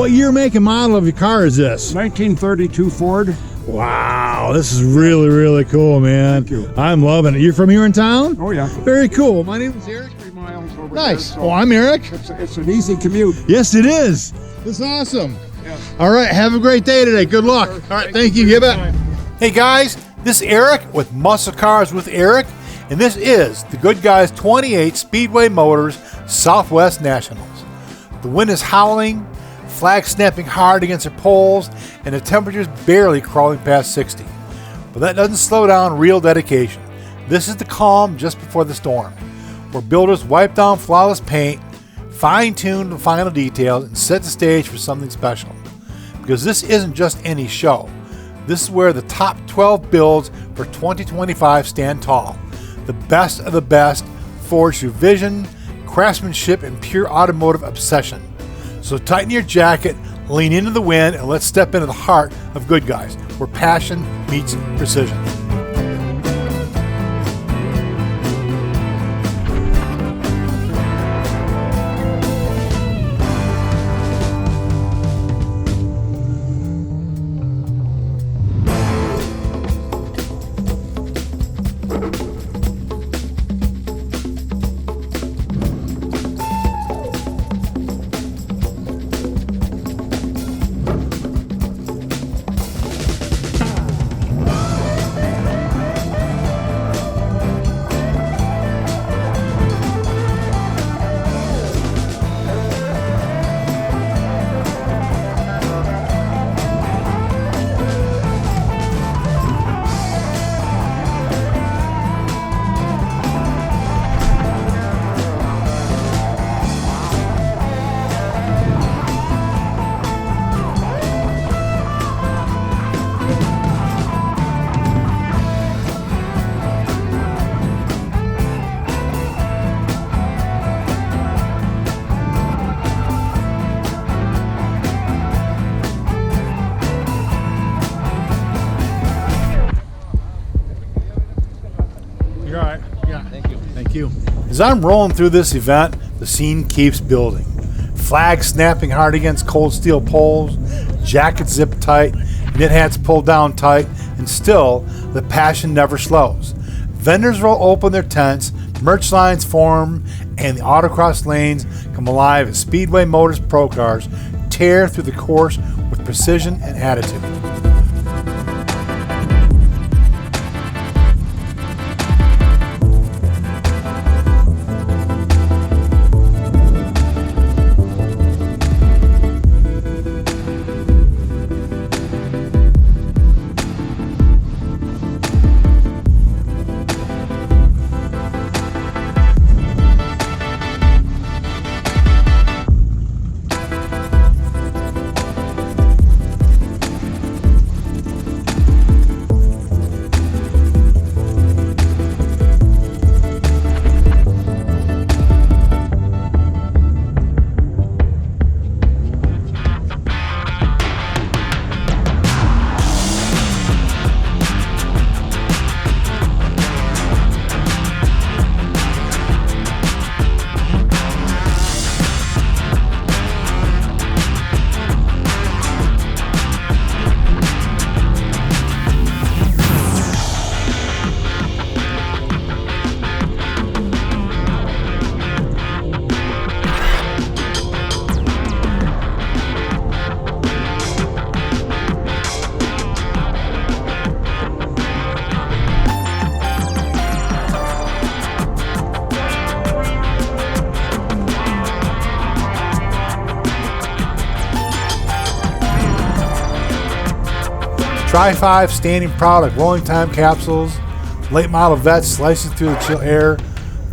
what year, make, and model of your car is this? 1932 Ford. Wow, this is really, really cool, man. Thank you. I'm loving it. You're from here in town? Oh, yeah. Very cool. My name is Eric. 3 miles over Nice. there, so Well, I'm Eric. it's an easy commute. Yes, it is. It's awesome. Yeah. All right, have a great day today. Good luck. All right, thank you. Give it. Hey guys, this is Eric with Muscle Cars with Eric, and this is the Goodguys 28 Speedway Motors Southwest Nationals. The wind is howling, flags snapping hard against their poles, and the temperature's barely crawling past 60. But that doesn't slow down real dedication. This is the calm just before the storm, where builders wipe down flawless paint, fine-tune the final details, and set the stage for something special. Because this isn't just any show. This is where the top 12 builds for 2025 stand tall. The best of the best, forged through vision, craftsmanship, and pure automotive obsession. So tighten your jacket, lean into the wind, and let's step into the heart of Goodguys, where passion meets precision. As I'm rolling through this event, the scene keeps building. Flags snapping hard against cold steel poles, jackets zipped tight, knit hats pulled down tight, and still, the passion never slows. Vendors roll open their tents, merch lines form, and the autocross lanes come alive as Speedway Motors Pro cars tear through the course with precision and attitude. Tri-5 standing proud like rolling time capsules, late model vets slicing through the chill air,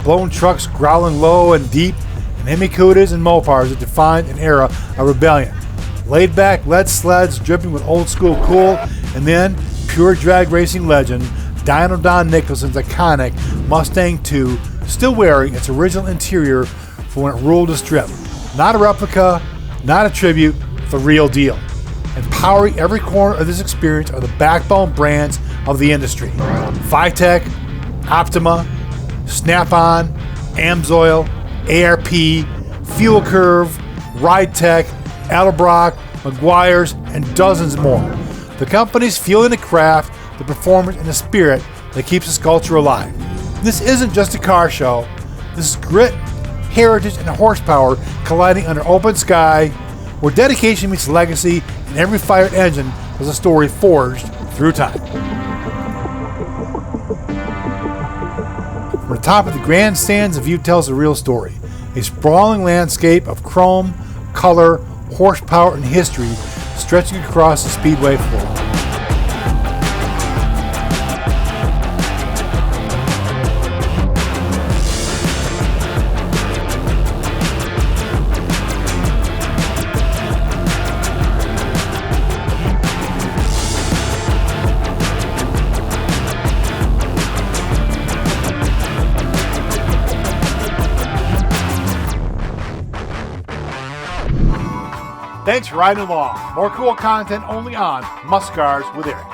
blown trucks growling low and deep, and Hemi Cudas and Mopars that defined an era of rebellion. Laid back lead sleds dripping with old school cool, and then pure drag racing legend Dino Don Nicholson's iconic Mustang II, still wearing its original interior for when it ruled the strip. Not a replica, not a tribute, the real deal. And powering every corner of this experience are the backbone brands of the industry. Vitec, Optima, Snap-on, Amsoil, ARP, Fuel Curve, Ride Tech, Adelbrock, McGuire's, and dozens more. The company's fueling the craft, the performance, and the spirit that keeps this culture alive. This isn't just a car show. This is grit, heritage, and horsepower colliding under open sky, where dedication meets legacy, and every fired engine is a story forged through time. From the top of the grandstands, the view tells a real story. A sprawling landscape of chrome, color, horsepower, and history stretching across the Speedway floor. Thanks for riding along. More cool content only on Muscle Cars with Eric.